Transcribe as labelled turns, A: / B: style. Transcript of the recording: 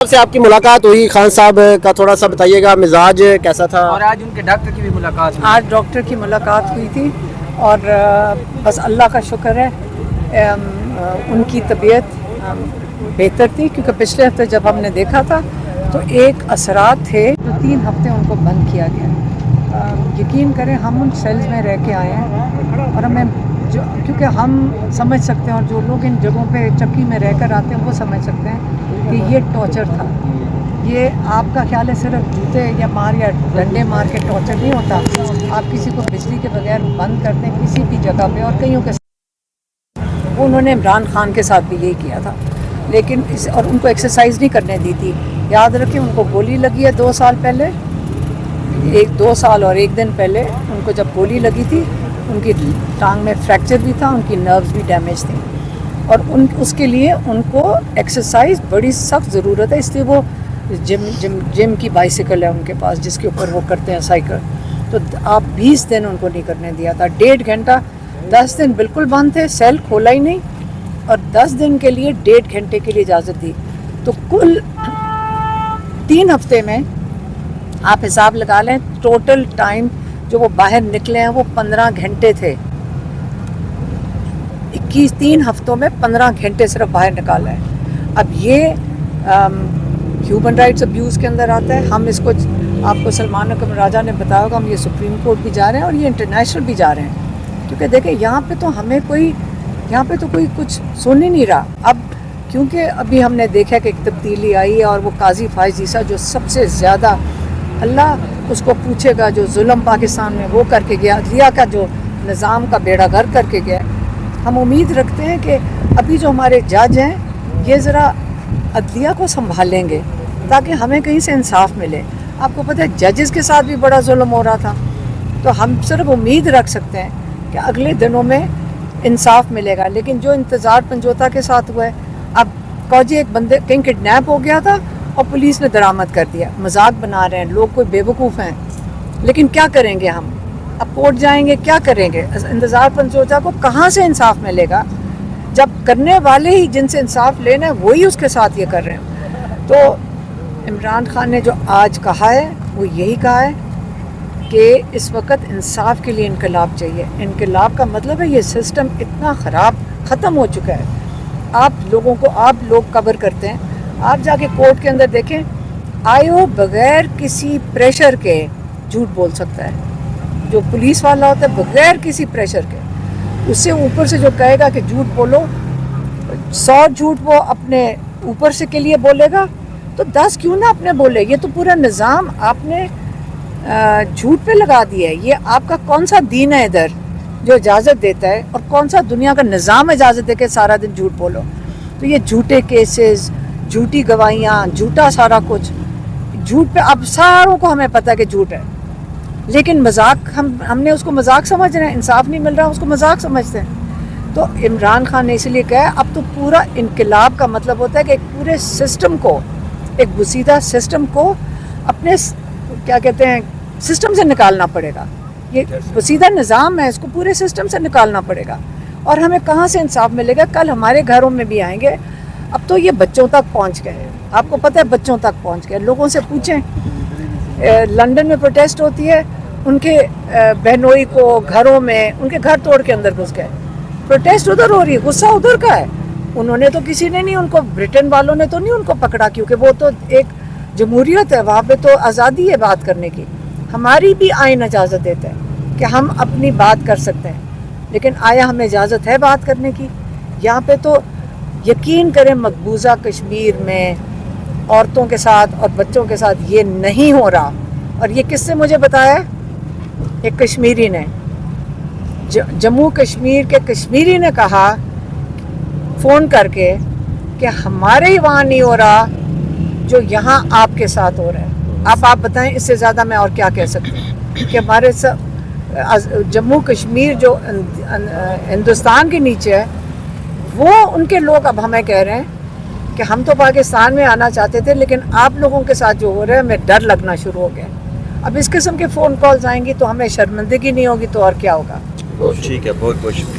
A: سے آپ کی ملاقات ہوئی، خان صاحب کا تھوڑا سا بتائیے گا، مزاج کیسا تھا؟
B: اور آج ان کے ڈاکٹر کی بھی ملاقات ہوئی.
C: آج ڈاکٹر کی ملاقات ہوئی تھی اور بس اللہ کا شکر ہے ان کی طبیعت بہتر تھی، کیونکہ پچھلے ہفتے جب ہم نے دیکھا تھا تو ایک اثرات تھے جو 3 ہفتے ان کو بند کیا گیا. یقین کریں ہم ان سیلز میں رہ کے آئے ہیں اور ہمیں کیونکہ ہم سمجھ سکتے ہیں، اور جو لوگ ان جگہوں پہ چکی میں رہ کر آتے ہیں وہ سمجھ سکتے ہیں کہ یہ ٹارچر تھا. یہ آپ کا خیال ہے صرف جوتے یا ڈنڈے مار کے ٹارچر نہیں ہوتا. آپ کسی کو بجلی کے بغیر بند کرتے ہیں کسی بھی جگہ پہ، اور کئیوں کے ساتھ انہوں نے عمران خان کے ساتھ بھی یہی کیا تھا، لیکن اور ان کو ایکسرسائز نہیں کرنے دی تھی. یاد رکھیں ان کو گولی لگی ہے 2 سال پہلے، 2 سال اور 1 دن پہلے ان کو جب گولی لگی تھی ان کی ٹانگ میں فریکچر بھی تھا، ان کی نروز بھی ڈیمیج تھیں، اور اس کے لیے ان کو ایکسرسائز بڑی سخت ضرورت ہے. اس لیے وہ جم کی بائیسیکل ہے ان کے پاس جس کے اوپر وہ کرتے ہیں سائیکل. تو آپ 20 دن ان کو نہیں کرنے دیا تھا، 1.5 گھنٹہ. 10 دن بالکل بند تھے، سیل کھولا ہی نہیں، اور 10 دن کے لیے 1.5 گھنٹے کے لیے اجازت دی. تو کل 3 ہفتے میں آپ حساب لگا لیں، ٹوٹل ٹائم جو وہ باہر نکلے ہیں وہ 15 گھنٹے تھے. 3 ہفتوں میں 15 گھنٹے صرف باہر نکالا ہے. اب یہ ہیومن رائٹس ابیوز کے اندر آتا ہے. ہم اس کو آپ کو سلمان اکرم راجہ نے بتایا ہوگا، ہم یہ سپریم کورٹ بھی جا رہے ہیں اور یہ انٹرنیشنل بھی جا رہے ہیں، کیونکہ دیکھیں یہاں پہ تو کوئی کچھ سن ہی نہیں رہا. اب کیونکہ ابھی ہم نے دیکھا کہ ایک تبدیلی آئی ہے، اور وہ قاضی فائز عیسیٰ جو سب سے زیادہ اللہ اس کو پوچھے گا جو ظلم پاکستان میں وہ کر کے گیا، عدلیہ کا جو نظام کا بیڑا غرق کر کے گیا. ہم امید رکھتے ہیں کہ ابھی جو ہمارے جج ہیں یہ ذرا عدلیہ کو سنبھالیں گے تاکہ ہمیں کہیں سے انصاف ملے. آپ کو پتہ ہے ججز کے ساتھ بھی بڑا ظلم ہو رہا تھا، تو ہم صرف امید رکھ سکتے ہیں کہ اگلے دنوں میں انصاف ملے گا. لیکن جو انتظار پنجوتا کے ساتھ ہوا ہے، اب فوجی ایک بندے کہیں کڈنیپ ہو گیا تھا اور پولیس نے درآمد کر دیا. مذاق بنا رہے ہیں لوگ، کوئی بیوقوف ہیں، لیکن کیا کریں گے ہم؟ اب کورٹ جائیں گے کیا کریں گے؟ انتظار پنجوتا کو کہاں سے انصاف ملے گا جب کرنے والے ہی جن سے انصاف لینا ہے وہی اس کے ساتھ یہ کر رہے ہیں؟ تو عمران خان نے جو آج کہا ہے وہ یہی کہا ہے کہ اس وقت انصاف کے لیے انقلاب چاہیے. انقلاب کا مطلب ہے یہ سسٹم اتنا خراب ختم ہو چکا ہے. آپ لوگ کور کرتے ہیں، آپ جا کے کورٹ کے اندر دیکھیں، آئیو بغیر کسی پریشر کے جھوٹ بول سکتا ہے. جو پولیس والا ہوتا ہے بغیر کسی پریشر کے، اس سے اوپر سے جو کہے گا کہ جھوٹ بولو، 100 جھوٹ وہ اپنے اوپر سے کے لیے بولے گا تو 10 کیوں نہ اپنے بولے. یہ تو پورا نظام آپ نے جھوٹ پہ لگا دیا ہے. یہ آپ کا کون سا دین ہے ادھر جو اجازت دیتا ہے، اور کون سا دنیا کا نظام اجازت دے کے سارا دن جھوٹ بولو؟ تو یہ جھوٹے کیسز، جھوٹی گواہیاں، جھوٹا سارا کچھ، جھوٹ پہ اب ساروں کو ہمیں پتہ کہ جھوٹ ہے، لیکن مذاق ہم نے اس کو مذاق سمجھ رہے ہیں. انصاف نہیں مل رہا اس کو مذاق سمجھتے ہیں. تو عمران خان نے اس لیے کہا ہے اب تو پورا انقلاب کا مطلب ہوتا ہے کہ ایک پورے سسٹم کو، ایک گسیدہ سسٹم کو اپنے کیا کہتے ہیں سسٹم سے نکالنا پڑے گا. یہ گسیدہ نظام ہے، اس کو پورے سسٹم سے نکالنا پڑے گا. اور ہمیں کہاں سے انصاف ملے گا؟ کل ہمارے گھروں میں بھی آئیں گے. اب تو یہ بچوں تک پہنچ گئے، آپ کو پتہ ہے بچوں تک پہنچ گئے. لوگوں سے پوچھیں، لندن میں پروٹیسٹ ہوتی ہے، ان کے بہنوئی کو گھروں میں ان کے گھر توڑ کے اندر گھس گئے. پروٹیسٹ ادھر ہو رہی ہے، غصہ ادھر کا ہے. انہوں نے تو کسی نے نہیں، ان کو برٹن والوں نے تو نہیں ان کو پکڑا، کیونکہ وہ تو ایک جمہوریت ہے، وہاں پہ تو آزادی ہے بات کرنے کی. ہماری بھی آئین اجازت دیتا ہے کہ ہم اپنی بات کر سکتے ہیں، لیکن آیا ہمیں اجازت ہے بات کرنے کی؟ یہاں پہ تو یقین کریں مقبوضہ کشمیر میں عورتوں کے ساتھ اور بچوں کے ساتھ یہ نہیں ہو رہا. اور یہ کس سے مجھے بتایا؟ ایک کشمیری نے، جموں کشمیر کے کشمیری نے کہا فون کر کے کہ ہمارے ہی وہاں نہیں ہو رہا جو یہاں آپ کے ساتھ ہو رہا ہے. آپ بتائیں اس سے زیادہ میں اور کیا کہہ سکتی ہوں کہ ہمارے جموں کشمیر جو ہندوستان کے نیچے ہے، وہ ان کے لوگ اب ہمیں کہہ رہے ہیں کہ ہم تو پاکستان میں آنا چاہتے تھے، لیکن آپ لوگوں کے ساتھ جو ہو رہا ہے ہمیں ڈر لگنا شروع ہو گیا. اب اس قسم کے فون کالز آئیں گی تو ہمیں شرمندگی نہیں ہوگی تو اور کیا ہوگا.
D: ٹھیک ہے، بہت بہت شکریہ.